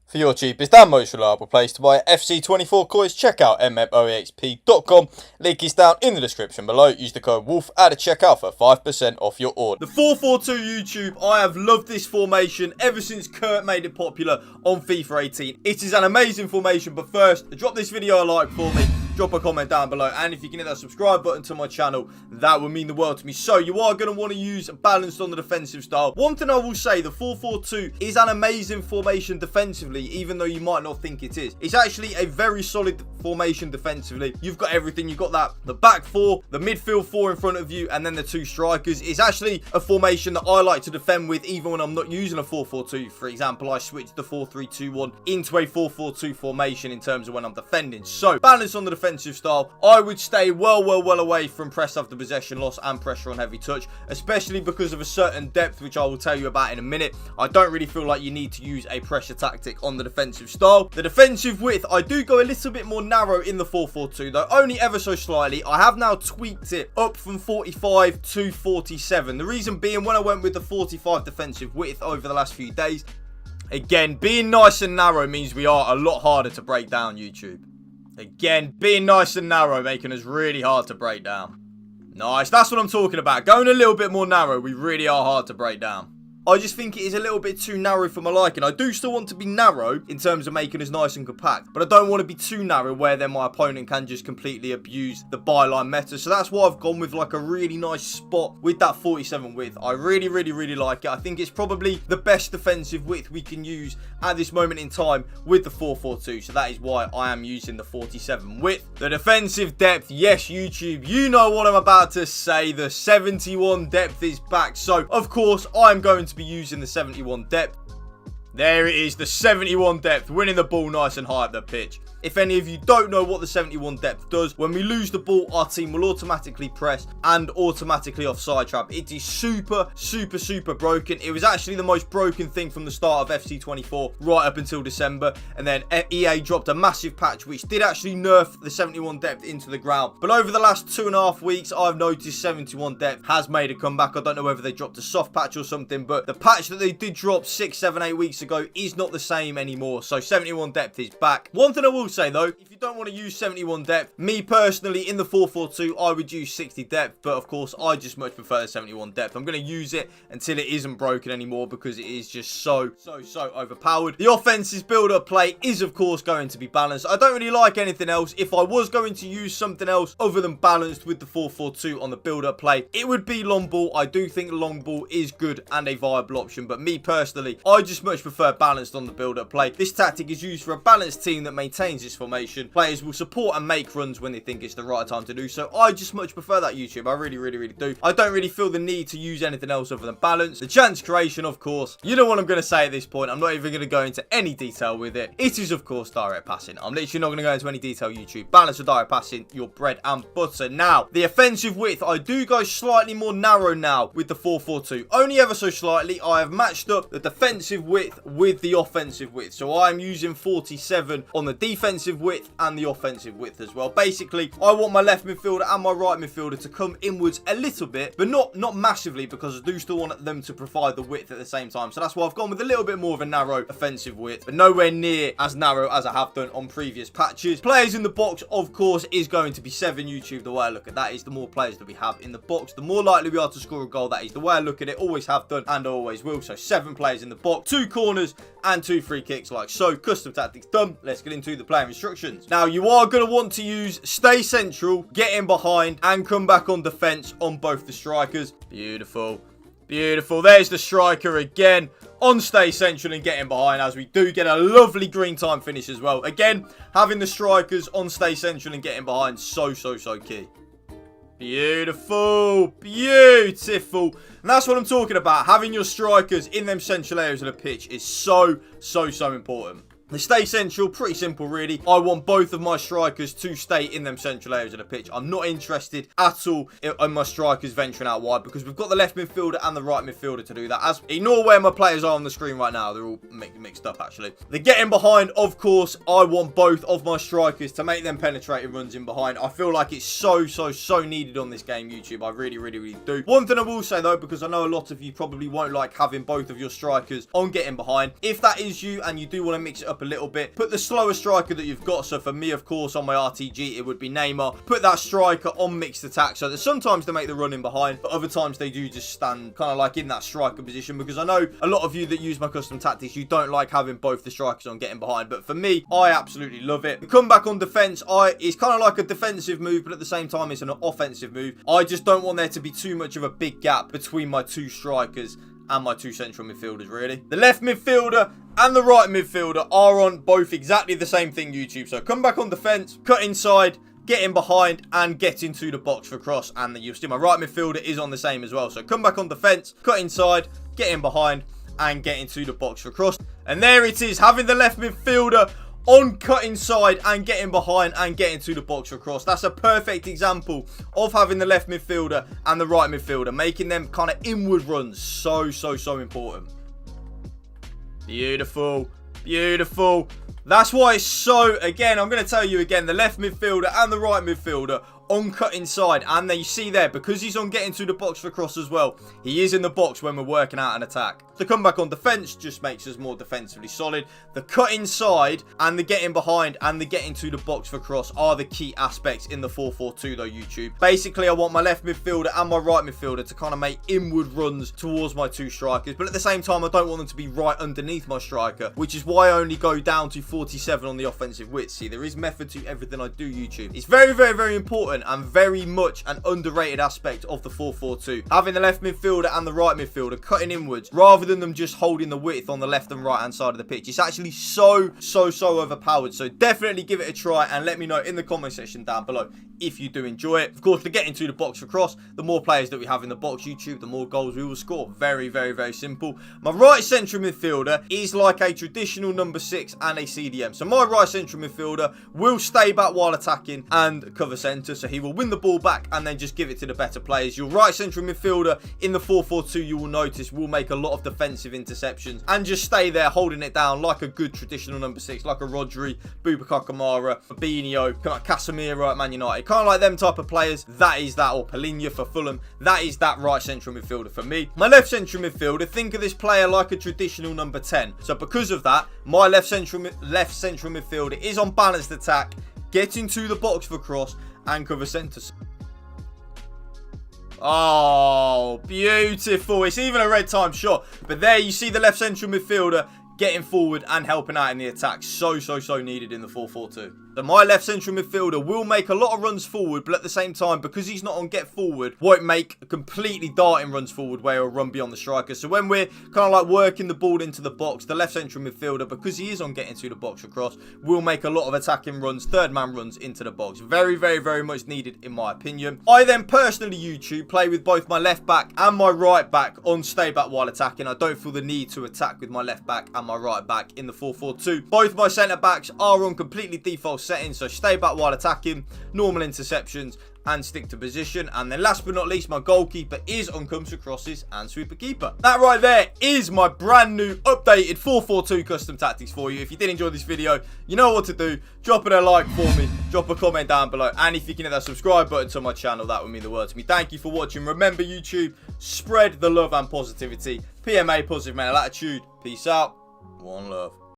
For your cheapest and most reliable place to buy FC24 coins, check out mmoexp.com. Link is down in the description below. Use the code WOLF at the checkout for 5% off your order. The 4-4-2 YouTube, I have loved this formation ever since Kurt made it popular on FIFA 18. It is an amazing formation, but first, drop this video a like for me. Drop a comment down below, and if you can hit that subscribe button to my channel, that would mean the world to me. So you are going to want to use balanced on the defensive style. One thing I will say, the 4-4-2 is an amazing formation defensively, even though you might not think it is. It's actually a very solid formation defensively. You've got everything. You've got the back four, the midfield four in front of you, and then the two strikers. It's actually a formation that I like to defend with, even when I'm not using a 4-4-2. For example, I switched the 4-3-2-1 into a 4-4-2 formation in terms of when I'm defending. So balance on the defensive style, I would stay well away from press after possession loss and pressure on heavy touch, especially because of a certain depth, which I will tell you about in a minute. I don't really feel like you need to use a pressure tactic on the defensive style. The defensive width, I do go a little bit more narrow in the 4-4-2, though only ever so slightly. I have now tweaked it up from 45 to 47. The reason being, when I went with the 45 defensive width over the last few days, again, being nice and narrow means we are a lot harder to break down, YouTube. Again, being nice and narrow, making us really hard to break down. Nice, that's what I'm talking about. Going a little bit more narrow, we really are hard to break down. I just think it is a little bit too narrow for my liking. I do still want to be narrow in terms of making us nice and compact, but I don't want to be too narrow where then my opponent can just completely abuse the byline meta. So that's why I've gone with like a really nice spot with that 47 width. I really like it. I think it's probably the best defensive width we can use at this moment in time with the 4-4-2. So that is why I am using the 47 width. The defensive depth, yes, YouTube, you know what I'm about to say. The 71 depth is back. So of course I'm going to be using the 71 depth. There it is, the 71 depth, winning the ball nice and high up the pitch. If any of you don't know what the 71 depth does, when we lose the ball, our team will automatically press and automatically offside trap. It is super broken. It was actually the most broken thing from the start of FC24 right up until December. And then EA dropped a massive patch which did actually nerf the 71 depth into the ground. But over the last 2.5 weeks, I've noticed 71 depth has made a comeback. I don't know whether they dropped a soft patch or something, but the patch that they did drop 6, 7, 8 weeks ago is not the same anymore. So 71 depth is back. One thing I will say though, if you don't want to use 71 depth, me personally in the 4-4-2 I would use 60 depth, but of course I just much prefer the 71 depth. I'm going to use it until it isn't broken anymore because it is just so overpowered. The offense's build-up play is of course going to be balanced. I don't really like anything else. If I was going to use something else other than balanced with the 4-4-2 on the build-up play, it would be long ball. I do think long ball is good and a viable option, but me personally, I just much prefer balanced on the build-up play. This tactic is used for a balanced team that maintains its formation. Players will support and make runs when they think it's the right time to do so. I just much prefer that, YouTube. I really do. I don't really feel the need to use anything else other than balance. The chance creation, of course, you know what I'm going to say at this point. I'm not even going to go into any detail with it. It is, of course, direct passing. I'm literally not going to go into any detail, YouTube. Balance of direct passing, your bread and butter. Now, the offensive width, I do go slightly more narrow now with the 4-4-2. Only ever so slightly. I have matched up the defensive width with the offensive width. So I'm using 47 on the defensive width and the offensive width as well. Basically, I want my left midfielder and my right midfielder to come inwards a little bit, but not massively, because I do still want them to provide the width at the same time. So that's why I've gone with a little bit more of a narrow offensive width, but nowhere near as narrow as I have done on previous patches. Players in the box, of course, is going to be 7, YouTube. The way I look at that is the more players that we have in the box, the more likely we are to score a goal. That is the way I look at it. Always have done and always will. So 7 players in the box, 2 corners and 2 free kicks like so. Custom tactics done. Let's get into the player instructions. Now, you are going to want to use stay central, get in behind, and come back on defense on both the strikers. Beautiful. There's the striker again on stay central and getting behind, as we do get a lovely green time finish as well. Again, having the strikers on stay central and getting behind, so key. Beautiful. And that's what I'm talking about. Having your strikers in them central areas of the pitch is so important. The stay central, pretty simple really. I want both of my strikers to stay in them central areas of the pitch. I'm not interested at all in my strikers venturing out wide, because we've got the left midfielder and the right midfielder to do that. Ignore where my players are on the screen right now. They're all mixed up actually. The getting behind, of course, I want both of my strikers to make them penetrating runs in behind. I feel like it's so needed on this game, YouTube. I really do. One thing I will say though, because I know a lot of you probably won't like having both of your strikers on getting behind. If that is you and you do want to mix it up up a little bit. Put the slower striker that you've got. So for me, of course, on my RTG, it would be Neymar. Put that striker on mixed attack so that sometimes they make the run in behind, but other times they do just stand kind of like in that striker position, because I know a lot of you that use my custom tactics, you don't like having both the strikers on getting behind, but for me, I absolutely love it. The comeback on defense, it's kind of like a defensive move, but at the same time, it's an offensive move. I just don't want there to be too much of a big gap between my two strikers and my two central midfielders, really. The left midfielder and the right midfielder are on both exactly the same thing, YouTube. So come back on defense, cut inside, get in behind, and get into the box for cross. And then you'll see my right midfielder is on the same as well. So come back on defense, cut inside, get in behind, and get into the box for cross. And there it is, having the left midfielder on cut inside and getting behind and getting to the box for cross. That's a perfect example of having the left midfielder and the right midfielder, making them kind of inward runs. So important. Beautiful. Beautiful. That's why it's so, again, I'm going to tell you again, the left midfielder and the right midfielder on cut inside. And then you see there, because he's on getting to the box for cross as well, he is in the box when we're working out an attack. The comeback on defense just makes us more defensively solid. The cut inside and the getting behind and the getting to the box for cross are the key aspects in the 4-4-2 though, YouTube. Basically, I want my left midfielder and my right midfielder to kind of make inward runs towards my two strikers, but at the same time, I don't want them to be right underneath my striker, which is why I only go down to 47 on the offensive width. See, there is method to everything I do, YouTube. It's very important and very much an underrated aspect of the 4-4-2. Having the left midfielder and the right midfielder cutting inwards rather than them just holding the width on the left and right hand side of the pitch. It's actually so overpowered. So definitely give it a try and let me know in the comment section down below if you do enjoy it. Of course, to get into the box for cross, the more players that we have in the box, YouTube, the more goals we will score. Very simple. My right central midfielder is like a traditional number 6 and a CDM. So my right central midfielder will stay back while attacking and cover centre. So he will win the ball back and then just give it to the better players. Your right central midfielder in the 4-4-2, you will notice, will make a lot of defensive interceptions and just stay there holding it down like a good traditional number 6, like a Rodri, Boubacar Kamara, Fabinho, Casemiro at Man United. Kind of like them type of players. That is that, or Palinha for Fulham. That is that right central midfielder for me. My left central midfielder, think of this player like a traditional number 10. So because of that, my left central midfielder is on balanced attack, getting to the box for cross and cover centre. Oh, beautiful. It's even a red time shot. But there you see the left central midfielder getting forward and helping out in the attack. So needed in the 4-4-2. So my left central midfielder will make a lot of runs forward, but at the same time, because he's not on get forward, won't make completely darting runs forward where he'll run beyond the striker. So when we're kind of like working the ball into the box, the left central midfielder, because he is on getting to the box across, will make a lot of attacking runs, third man runs into the box. Very much needed in my opinion. I then personally, YouTube, play with both my left back and my right back on stay back while attacking. I don't feel the need to attack with my left back and my right back in the 4-4-2. Both my centre backs are on completely default settings, so stay back while attacking, normal interceptions, and stick to position. And then last but not least, my goalkeeper is on comes to crosses and sweeper keeper. That right there is my brand new updated 4-4-2 custom tactics for you. If you did enjoy this video, you know what to do. Drop it a like for me, drop a comment down below, and if you can hit that subscribe button to my channel, that would mean the world to me. Thank you for watching. Remember, YouTube, spread the love and positivity. PMA, positive mental attitude. Peace out. One love.